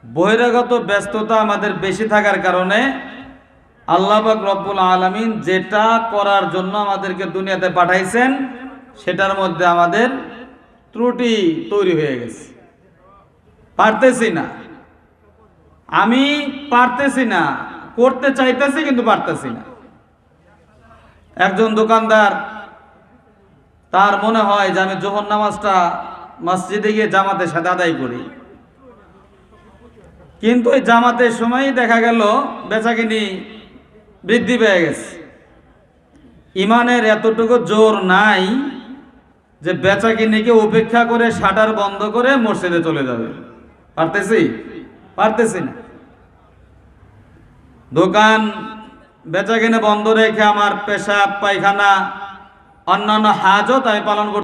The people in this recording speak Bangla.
বহিরাগত ব্যস্ততা আমাদের বেশি থাকার কারণে আল্লাহ পাক রব্বুল আলামিন যেটা করার জন্য আমাদেরকে দুনিয়াতে পাঠাইছেন সেটার মধ্যে আমাদের ত্রুটি তৈরি হয়ে গেছে। পারতেছি না, আমি পারতেছি না, করতে চাইতেছি কিন্তু পারতেছি না। একজন দোকানদার, তার মনে হয় যে আমি যোহর নামাজটা মসজিদে গিয়ে জামাতের সাথে আদায় করি, কিন্তু ওই জামাতের সময়ই দেখা গেল বেচাকিনি বৃদ্ধি পেয়ে গেছে। ইমানের এতটুকু জোর নাই যে বেচাকিনিকে উপেক্ষা করে শাটার বন্ধ করে মসজিদে চলে যাবে। পারতেছি না। দোকান বেচাকিনি বন্ধ রেখে আমার পেশাব পায়খানা অন্যান্য হাজত আমি পালন করতে